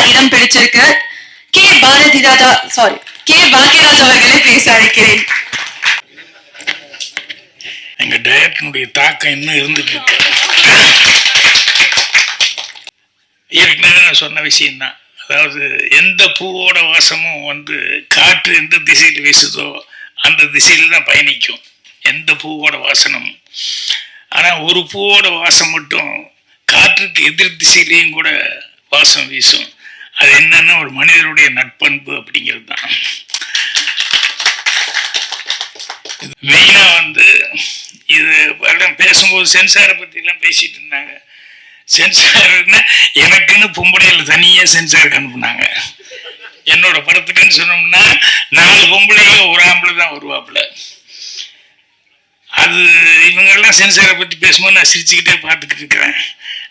இடம் பிடிச்சிருக்கு. K Bharathiraja K Bhagyaraj அவர்களை பேச அழைக்கிறேன். எங்க டைரக்டனுடைய தாக்கம் இன்னும் இருந்துட்டு இருக்கு. ஏற்கனவே நான் சொன்ன விஷயம்தான். அதாவது எந்த பூவோட வாசமும் காற்று எந்த திசையில் வீசுதோ அந்த திசையில் தான் பயணிக்கும் எந்த பூவோட வாசனம். ஆனால் ஒரு பூவோட வாசம் மட்டும் காற்றுக்கு எதிர் திசையிலையும் கூட வாசம் வீசும். அது என்னன்னா ஒரு மனிதனுடைய நட்பண்பு அப்படிங்கிறது தான். மெயினா இது பேசும்போது சென்சாரை பத்தி எல்லாம் பேசிட்டு இருந்தாங்க. சென்சார்னா எனக்குன்னு பொம்பளையில் தனியா சென்சாருக்கு அனுப்புனாங்க. என்னோட படத்துக்குன்னு சொன்னோம்னா 4 பொம்பளையும் ஒரு ஆம்பளை தான் வருவாப்புல. அது இவங்கெல்லாம் சென்சாரை பத்தி பேசும்போது நான் சிரிச்சுக்கிட்டே பார்த்துக்கிட்டு இருக்கிறேன்.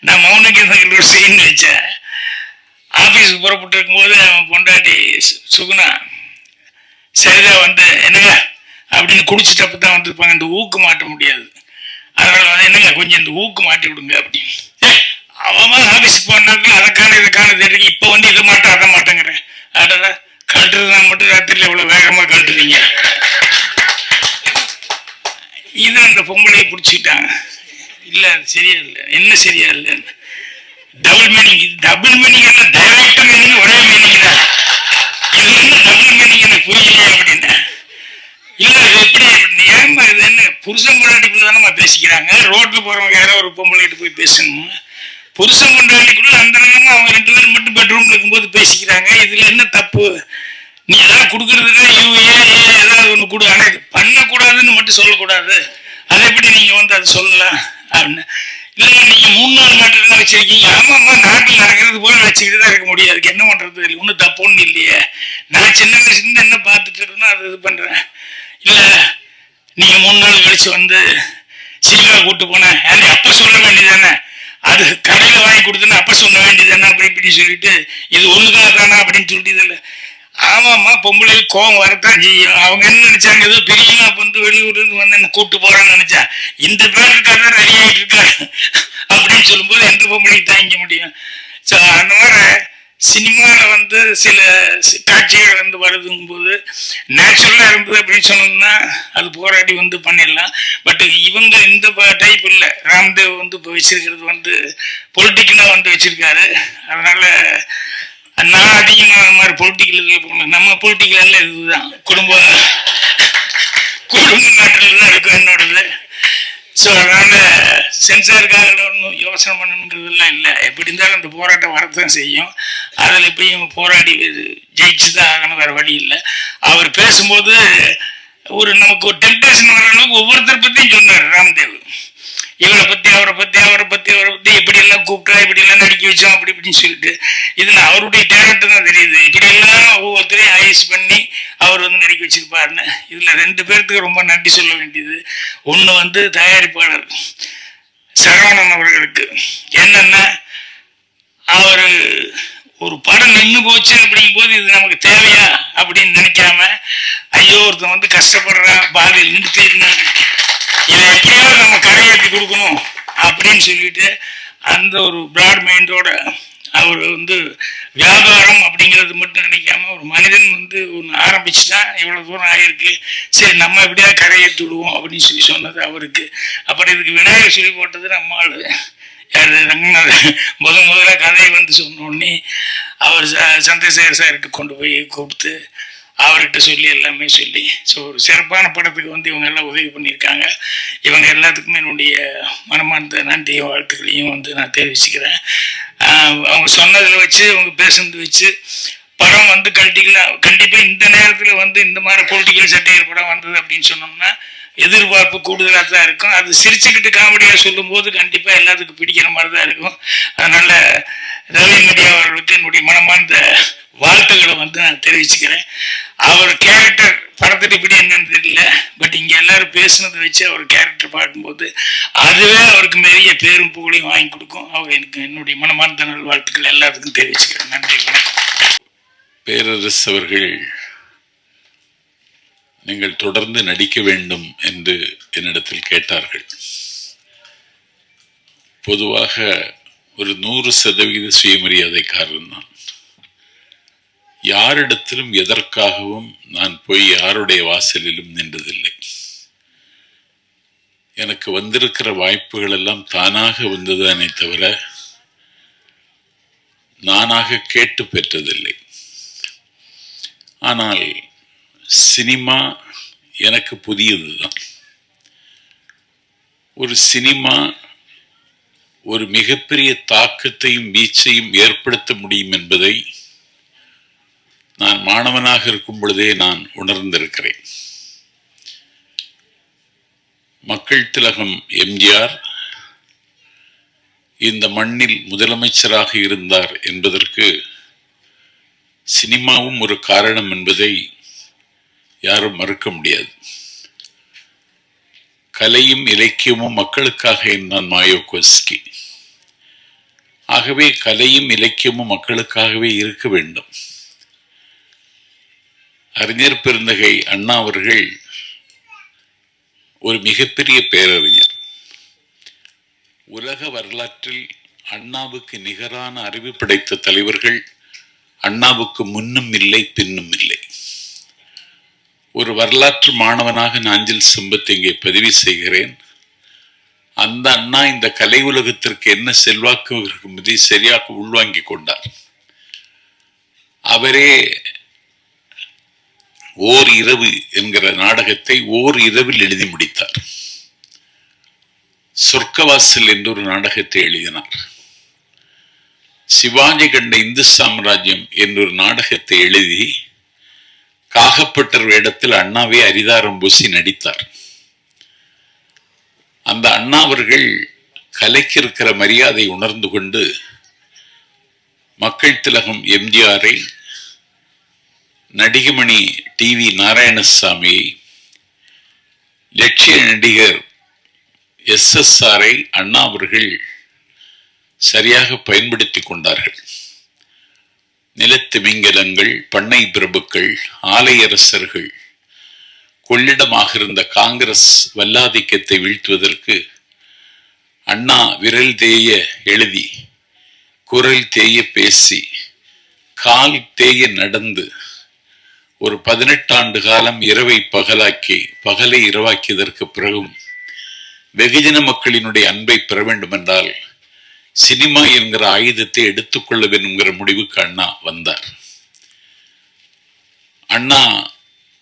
நான் மௌனகீதங்கள் ஒரு சீன் வச்சேன். ஆபீஸுக்கு புறப்பட்டு இருக்கும்போது அவன் பொண்டாட்டி சுகுணா சரிதா என்னங்க அப்படின்னு குடிச்சிட்டப்ப தான் வந்திருப்பாங்க. இந்த ஊக்கு மாட்ட முடியாது, அதனால என்னங்க கொஞ்சம் இந்த ஊக்கு மாட்டி விடுங்க அப்படின்னு. அவன் ஆபீஸுக்கு போனாங்க அதற்கான இதுக்கான தெரியுங்க. இப்ப இதை மாட்டேன் அதை மாட்டேங்கிறேன். அடடா கழட்டுறதுனா மட்டும் ராத்திரில எவ்வளவு வேகமா கழட்டுறீங்க. இது அந்த பொம்பளையை பிடிச்சிக்கிட்டாங்க. இல்ல சரியா இல்லை, என்ன சரியா இல்லை, டபுள் மீனிங் என்ன டைரக்ட் மீனிங் ஒரே மீனிங் தான். இது என்ன டபுள் மீனிங் எனக்கு புரியலையே அப்படின்னு. இல்ல இது எப்படி ஏமா இது என்ன புருஷன் பொண்டாட்டிக்குள்ள தானே பேசிக்கிறாங்க. ரோட்ல போறவங்க யாரோ ஒரு பொம்பளைகிட்ட போய் பேசணும். புருஷன் பொண்டாட்டிக்குள்ள அந்த நேரமா அவங்க 2 பேரும் மட்டும் பெட்ரூம்ல இருக்கும்போது பேசிக்கிறாங்க. இதுல என்ன தப்பு? நீ ஏதாவது கொடுக்கறதுக்கு ஏதாவது ஒண்ணு கொடு, ஆனா இது பண்ணக்கூடாதுன்னு மட்டும் சொல்லக்கூடாது. அதை எப்படி நீங்க அதை சொல்லலாம் அப்படின்னு. இல்ல நீங்க 3-4 நாட்டில் தான் வச்சிருக்கீங்க. ஆமாம்மா நாட்டில் நடக்கிறது போல வச்சுக்கிட்டு தான் இருக்க முடியாது. என்ன பண்றது? இல்லை ஒன்றும் தப்பு ஒன்றும் இல்லையே. நான் சின்ன வயசுலேருந்து என்ன பார்த்துட்டு இருக்கேன்னா அது இது பண்றேன். இல்ல நீங்க 3 நாள் கழிச்சு சினிமா கூட்டு போனேன் அப்ப சொல்ல வேண்டியதானே, அது கடையில வாங்கி கொடுத்தேன்னு அப்ப சொல்ல வேண்டியதானே அப்படி இப்படி சொல்லிட்டு இது ஒண்ணுதான் தானே அப்படின்னு சொல்லிட்டு இல்லை. ஆமாம்மா பொம்பளை கோவம் வரத்தான் செய்யும். அவங்க என்ன நினைச்சாங்க, ஏதோ பெரியமா வெளியூர்ல இருந்து என்ன கூப்பிட்டு போறான்னு நினைச்சா இந்த பேருக்காக தான் ரெடி ஆகிட்டு இருக்காரு அப்படின்னு சொல்லும்போது எந்த பொம்பளைக்கு தாங்கிக்க முடியும். ஸோ அந்த மாதிரி சினிமாவில் சில காட்சிகள் வருதுங்கும் போது நேச்சுரலா இருந்தது அப்படின்னு சொன்னோம்னா அது போராடி பண்ணிடலாம். பட் இவங்க இந்த டைப் இல்லை. ராம்தேவ் இப்போ வச்சிருக்கிறது பொலிட்டிக்கலா வச்சிருக்காரு. அதனால நான் அதிகமாக அந்த மாதிரி பொலிட்டிக்கல் இதில் போகணும். நம்ம பொலிட்டிக்கல் எல்லாம் இதுதான் குடும்ப நாட்டில் தான் இருக்கும் என்னோடது. ஸோ அதனால சென்சாருக்காக ஒன்றும் யோசனை பண்ணணுங்கிறதுலாம் இல்லை. எப்படி இருந்தாலும் அந்த போராட்டம் வரத்தான் செய்யும். அதில் எப்படியும் போராடி ஜெயிச்சு தான் ஆகணும், வேற வழி இல்லை. அவர் பேசும்போது நமக்கு ஒரு டெம்டேஷன் வர அளவுக்கு ஒவ்வொருத்தரை பற்றியும் சொன்னார் ராம்தேவ். இவரை பத்தி அவரை பத்தி எப்படி எல்லாம் கூப்பிட்டா இப்படி எல்லாம் நடிக்க வச்சோம் அப்படி இப்படின்னு சொல்லிட்டு. இதுல அவருடைய டேலண்ட் தான் தெரியுது. இப்படி எல்லாம் ஒவ்வொருத்தரையும் ஐஸ் பண்ணி அவர் நடிக்க வச்சிருப்பாருன்னு. இதுல 2 பேருக்கு ரொம்ப நன்றி சொல்ல வேண்டியது. ஒண்ணு தயாரிப்பாளர் சரவணன் அவர்களுக்கு. என்னன்னா அவரு ஒரு படம் நின்று போச்சு அப்படிங்கும் போது இது நமக்கு தேவையா அப்படின்னு நினைக்காம, ஐயோ ஒருத்தன் கஷ்டப்படுறான் பாதியில் நிறுத்திட்டு இதை எப்படியாவது நம்ம கரையேற்றி கொடுக்கணும் அப்படின்னு சொல்லிட்டு அந்த ஒரு பிராட் மைண்டோட அவர் வியாபாரம் அப்படிங்கிறது மட்டும் நினைக்காம ஒரு மனிதன் ஒன்று ஆரம்பிச்சுட்டா இவ்வளவு தூரம் ஆயிருக்கு, சரி நம்ம எப்படியாவது கரையேற்றி விடுவோம் அப்படின்னு சொல்லி சொன்னது அவருக்கு. அப்புறம் இதுக்கு விநாயகர் சொல்லி போட்டது நம்ம ஆளு யாரு ரங்கநாதன். முதல்ல கதையை சொன்ன உடனே அவர் சந்திரசேகர் சார்கிட்ட கொண்டு போய் கூப்பிட்டு அவர்கிட்ட சொல்லி எல்லாமே சொல்லி. ஸோ ஒரு சிறப்பான படத்துக்கு இவங்க எல்லாம் உதவி பண்ணியிருக்காங்க. இவங்க எல்லாத்துக்குமே என்னுடைய மனமார்ந்த நன்றியும் வாழ்த்துக்களையும் நான் தெரிவிச்சுக்கிறேன். அவங்க சொன்னதில் வச்சு அவங்க பேசுனது வச்சு படம் கண்டிப்பாக இந்த நேரத்தில் இந்த மாதிரி பொலிட்டிக்கல் சட்டையர் படம் வந்தது அப்படின்னு சொன்னோம்னா எதிர்பார்ப்பு கூடுதலாக தான் இருக்கும். அது சிரிச்சுக்கிட்டு காமெடியாக சொல்லும் போது கண்டிப்பாக எல்லாத்துக்கும் பிடிக்கிற மாதிரி தான் இருக்கும். அதனால ரவி மீடியா அவர்களுக்கு என்னுடைய மனமார்ந்த வாழ்த்துக்களை நான் தெரிவிச்சுக்கிறேன். அவர் கேரக்டர் படத்துக்கு இப்படி என்னன்னு தெரியல, பட் இங்க எல்லாரும் பேசுனதை வச்சு அவர் கேரக்டர் பார்க்கும்போது அதுவே அவருக்கு பெரிய பேரும் புகழையும் வாங்கி கொடுக்கும். அவர் எனக்கு என்னுடைய மனமார்ந்த வாழ்த்துக்கள் எல்லாத்துக்கும் தெரிவிச்சுக்கிறேன். நன்றி, வணக்கம். பேரரசு அவர்கள் நீங்கள் தொடர்ந்து நடிக்க வேண்டும் என்று என்னிடத்தில் கேட்டார்கள். பொதுவாக ஒரு 100% சுயமரியாதைக்காரன் தான். யாரிடத்திலும் எதற்காகவும் நான் போய் யாருடைய வாசலிலும் நின்றதில்லை. எனக்கு வந்திருக்கிற வாய்ப்புகள் எல்லாம் தானாக வந்ததானே தவிர நானாக கேட்டு பெற்றதில்லை. ஆனால் சினிமா எனக்கு புதியதுதான். ஒரு சினிமா ஒரு மிகப்பெரிய தாக்கத்தையும் வீச்சையும் ஏற்படுத்த முடியும் என்பதை நான் மாணவனாக இருக்கும் பொழுதே நான் உணர்ந்திருக்கிறேன். மக்கள் திலகம் எம்ஜிஆர் இந்த மண்ணில் முதலமைச்சராக இருந்தார் என்பதற்கு சினிமாவும் ஒரு காரணம் என்பதை யாரும் மறுக்க முடியாது. கலையும் இலக்கியமும் மக்களுக்காக என்றான் மாயோகோஸ்கி. ஆகவே கலையும் இலக்கியமும் மக்களுக்காகவே இருக்க வேண்டும். அறிஞர் பெருந்தகை அண்ணா அவர்கள் ஒரு மிகப்பெரிய பேரறிஞர். உலக வரலாற்றில் அண்ணாவுக்கு நிகரான அறிவு படைத்த தலைவர்கள் அண்ணாவுக்கு முன்னும் இல்லை பின்னும் இல்லை. ஒரு வரலாற்று மாணவனாக நாஞ்சில் சம்பத் இங்கே பதிவு செய்கிறேன். அந்த அண்ணா இந்த கலை உலகத்திற்கு என்ன செல்வாக்கு என்பதை சரியாக உள்வாங்கிக் கொண்டார். அவரே ஓர் இரவு என்கிற நாடகத்தை ஓர் இரவில் எழுதி முடித்தார். சொர்க்கவாசல் என்ற ஒரு நாடகத்தை எழுதினார். சிவாஜி கண்ட இந்து சாம்ராஜ்யம் என்றொரு நாடகத்தை எழுதி காகப்பட்டர் வேடத்தில் அண்ணாவே அரிதாரம் பூசி நடித்தார். அந்த அண்ணா அவர்கள் கலைக்கு இருக்கிற மரியாதை உணர்ந்து கொண்டு மக்கள் திலகம் எம்ஜிஆரை, நடிகமணி டிவி நாராயணசாமியை, லட்சிய நடிகர் SSRஐ அண்ணா அவர்கள் சரியாக பயன்படுத்தி கொண்டார்கள். நிலத்திமிங்கலங்கள், பண்ணை பிரபுக்கள், ஆலையரசர்கள் கொள்ளிடமாக இருந்த காங்கிரஸ் வல்லாதிக்கத்தை வீழ்த்துவதற்கு அண்ணா விரல் தேய எழுதி, குரல் தேய பேசி, கால் தேய நடந்து ஒரு 18 ஆண்டு காலம் இரவை பகலாக்கி, பகலை இரவாக்கியதற்கு பிறகும் வெகுஜன மக்களினுடைய அன்பை பெற வேண்டும் என்றால் சினிமா என்கிற ஆயுதத்தை எடுத்துக்கொள்ள வேண்டும் என்கிற முடிவுக்கு அண்ணா வந்தார். அண்ணா,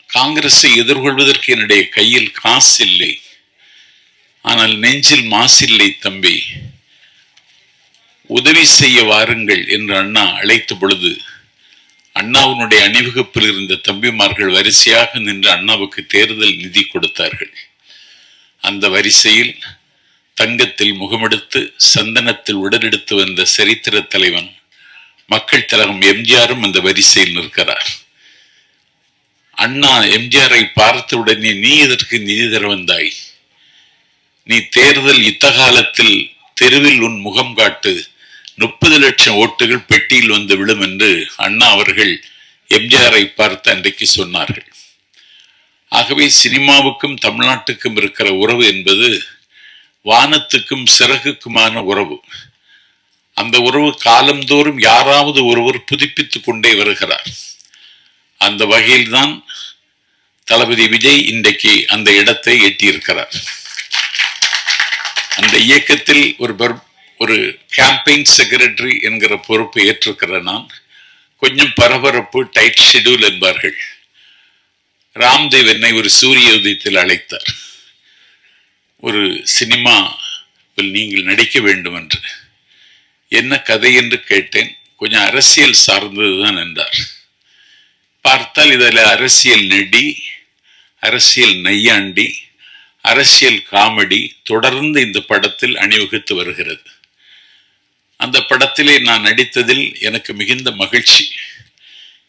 காங்கிரஸை எதிர்கொள்வதற்கு என்னுடைய கையில் காசு இல்லை, ஆனால் நெஞ்சில் மாசில்லை தம்பி, உதவி செய்ய வாருங்கள் என்று அண்ணா அழைத்த பொழுது அண்ணாவினுடைய அணிவகுப்பில் இருந்த தம்பிமார்கள் வரிசையாக நின்று அண்ணாவுக்கு தேர்தல் நிதி கொடுத்தார்கள். அந்த வரிசையில் தங்கத்தில் முகமெடுத்து சந்தனத்தில் உடலெடுத்து வந்த சரித்திர தலைவன் மக்கள் திலகம் எம்ஜிஆரும் அந்த வரிசையில் நிற்கிறார். அண்ணா எம்ஜிஆரை பார்த்த உடனே, நீ எதற்கு நிதி தர வந்தாய்? நீ தேர்தல் யுத்த காலத்தில் தெருவில் உன் முகம் காட்டு, 30 லட்சம் ஓட்டுகள் பெட்டியில் வந்து விழும் என்று அண்ணா அவர்கள் எம்ஜிஆரை பார்த்து அன்றைக்கு சொன்னார்கள். ஆகவே சினிமாவுக்கும் தமிழ்நாட்டுக்கும் இருக்கிற உறவு என்பது வானத்துக்கும் சிறகுக்குமான உறவு. அந்த உறவு காலந்தோறும் யாராவது ஒருவர் புதுப்பித்துக் கொண்டே வருகிறார். அந்த வகையில்தான் தளபதி விஜய் இன்றைக்கு அந்த இடத்தை எட்டியிருக்கிறார். அந்த இயக்கத்தில் ஒரு கேம்பெயின் செக்ரட்டரி என்கிற பொறுப்பை ஏற்றிருக்கிற நான் கொஞ்சம் பரபரப்பு, டைட் ஷெட்யூல் என்பார்கள். ராம்தேவ் என்னை ஒரு சூரிய உதயத்தில் அழைத்தார். ஒரு சினிமாவில் நீங்கள் நடிக்க வேண்டும் என்று. என்ன கதை என்று கேட்டேன். கொஞ்சம் அரசியல் சார்ந்ததுதான் என்றார். பார்த்தால் இதில் அரசியல் நெடி, அரசியல் நையாண்டி, அரசியல் காமெடி தொடர்ந்து இந்த படத்தில் அணிவகுத்து வருகிறது. அந்த படத்திலே நான் நடித்ததில் எனக்கு மிகுந்த மகிழ்ச்சி.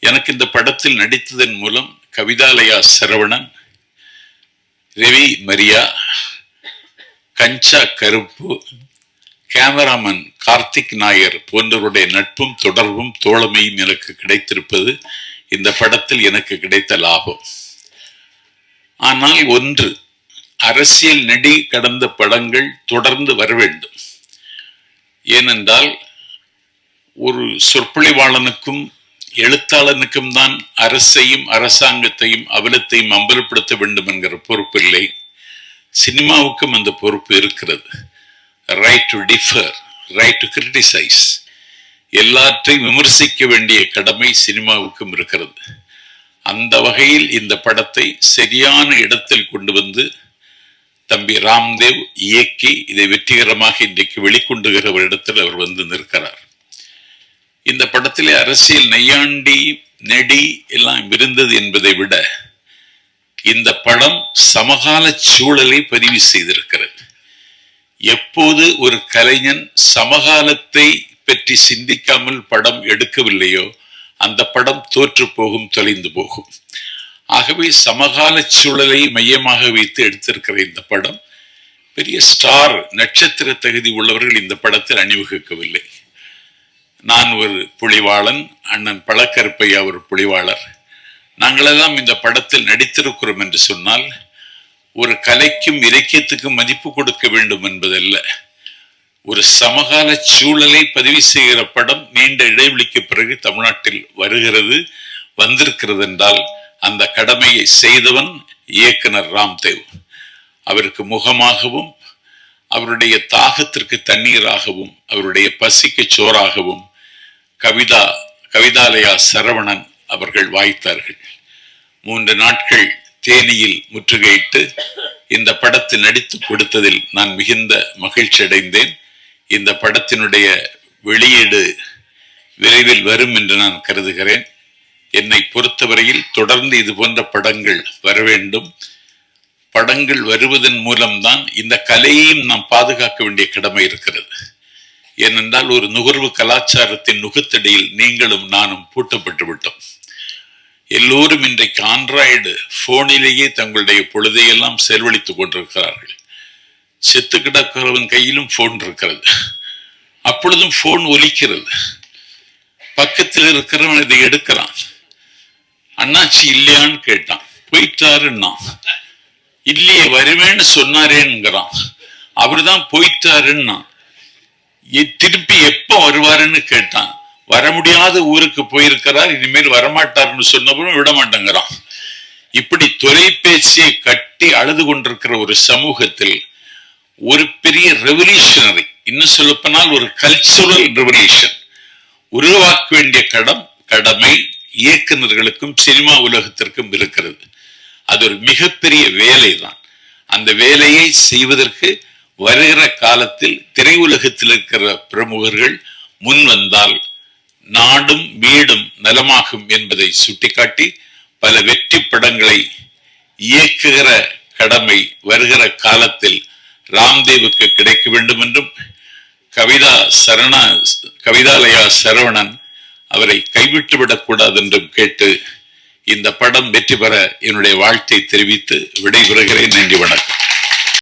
எனக்கு இந்த படத்தில் நடித்ததன் மூலம் கவிதாலயா சரவணன், ரவி மரியா, கஞ்சா கருப்பு, கேமராமேன் கார்த்திக் நாயர் போன்றவருடைய நட்பும் தொடர்பும் தோழமையும் எனக்கு கிடைத்திருப்பது இந்த படத்தில் எனக்கு கிடைத்த லாபம். ஆனால் ஒன்று, அரசியல் நெடி கடந்த படங்கள் தொடர்ந்து வர வேண்டும். ஏனென்றால் ஒரு சொற்பொழிவாளனுக்கும் எழுத்தாளனுக்கும் தான் அரசையும் அரசாங்கத்தையும் அவலத்தையும் அம்பலப்படுத்த வேண்டும் என்கிற பொறுப்பு இல்லை. சினிமாவுக்கும் அந்த பொறுப்பு இருக்கிறது. Right to differ, right to criticise, எல்லாற்றையும் விமர்சிக்க வேண்டிய கடமை சினிமாவுக்கும் இருக்கிறது. அந்த வகையில் இந்த படத்தை சரியான இடத்தில் கொண்டு வந்து தம்பி ராம்தேவ் இயக்கி இதை வெற்றிகரமாக இன்றைக்கு வெளிக்கொண்டுகிற ஒரு இடத்தில் அவர் வந்து நிற்கிறார். இந்த படத்திலே அரசியல் நையாண்டி நெடி எல்லாம் இருந்தது என்பதை விட இந்த படம் சமகால சூழலை பதிவு செய்திருக்கிறது. எப்போது ஒரு கலைஞன் சமகாலத்தை பற்றி சிந்திக்காமல் படம் எடுக்கவில்லையோ அந்த படம் தோற்று போகும், தொலைந்து போகும். ஆகவே சமகால சூழலை மையமாக வைத்து எடுத்திருக்கிற இந்த படம் பெரிய ஸ்டார் நட்சத்திர தகுதி உள்ளவர்கள் இந்த படத்தில் அணிவகுக்கவில்லை. நான் ஒரு புலிவாளன், அண்ணன் பழக்கருப்பையா ஒரு புலிவாளர். நாங்களெல்லாம் இந்த படத்தில் நடித்திருக்கிறோம் என்று சொன்னால் ஒரு கலைக்கும் இலக்கியத்துக்கும் மதிப்பு கொடுக்க வேண்டும் என்பதல்ல. ஒரு சமகால சூழலை பதிவு செய்கிற படம் நீண்ட இடைவெளிக்கு பிறகு தமிழ்நாட்டில் வருகிறது, வந்திருக்கிறது என்றால் அந்த கடமையை செய்தவன் இயக்குனர் ராம்தேவ். அவருக்கு முகமாகவும் அவருடைய தாகத்திற்கு தண்ணீராகவும் அவருடைய பசிக்கு சோறாகவும் கவிதாலயா சரவணன் அவர்கள் வாய்த்தார்கள். 3 நாட்கள் தேனியில் முற்றுகையிட்டு இந்த படத்தில் நடித்து கொடுத்ததில் நான் மிகுந்த மகிழ்ச்சி அடைந்தேன். இந்த படத்தினுடைய வெளியீடு விரைவில் வரும் என்று நான் கருதுகிறேன். என்னை பொறுத்தவரையில் தொடர்ந்து இது போன்ற படங்கள் வர வேண்டும். படங்கள் வருவதன் மூலம்தான் இந்த கலையையும் நாம் பாதுகாக்க வேண்டிய கடமை இருக்கிறது. ஏனென்றால் ஒரு நுகர்வு கலாச்சாரத்தின் நுகத்தடியில் நீங்களும் நானும் பூட்டப்பட்டு விட்டோம். எல்லோரும் இன்றைக்கு ஆண்ட்ராய்டு போனிலேயே தங்களுடைய பொழுதையெல்லாம் செலவழித்துக் கொண்டிருக்கிறார்கள். செத்து கிடக்கிறவன் கையிலும் போன் இருக்கிறது. அப்பொழுதும் போன் ஒலிக்கிறது. பக்கத்தில் இருக்கிறவன் இதை எடுக்கிறான். அண்ணாச்சி இல்லையான்னு கேட்டான், போயிட்டாருன்னா. இல்லையே, வருவேன்னு சொன்னாரேங்கிறான். அவருதான் போயிட்டாருன்னா. திருப்பி எப்ப வருவாருன்னு கேட்டான். வர முடியாத ஊருக்கு போயிருக்கிறார், இனிமேல் வரமாட்டார்னு சொன்னவரும் விட மாட்டேங்கிறான். இப்படி தொலைபேசியை கட்டி அழுது கொண்டிருக்கிற ஒரு சமூகத்தில் ஒரு பெரிய ரெவல்யூஷனரி, இன்னும் சொல்லப்போனால் ஒரு கல்ச்சுரல் ரெவல்யூஷன் உருவாக்க வேண்டிய கடமை இயக்குநர்களுக்கும் சினிமா உலகத்திற்கும் இருக்கிறது. அது ஒரு மிகப்பெரிய வேலை தான். அந்த வேலையை செய்வதற்கு வருகிற காலத்தில் திரையுலகத்தில் இருக்கிற பிரமுகர்கள் முன் வந்தால் நாடும் வீடும் நலமாகும் என்பதை சுட்டிக்காட்டி பல வெற்றி படங்களை இயக்குகிற கடமை வருகிற காலத்தில் ராம்தேவுக்கு கிடைக்க வேண்டும் என்றும் கவிதாலயா சரவணன் அவரை கைவிட்டு விடக்கூடாது என்றும் கேட்டு இந்த படம் வெற்றி பெற என்னுடைய வாழ்த்தை தெரிவித்து விடைபெறுகிறேன். நன்றி, வணக்கம்.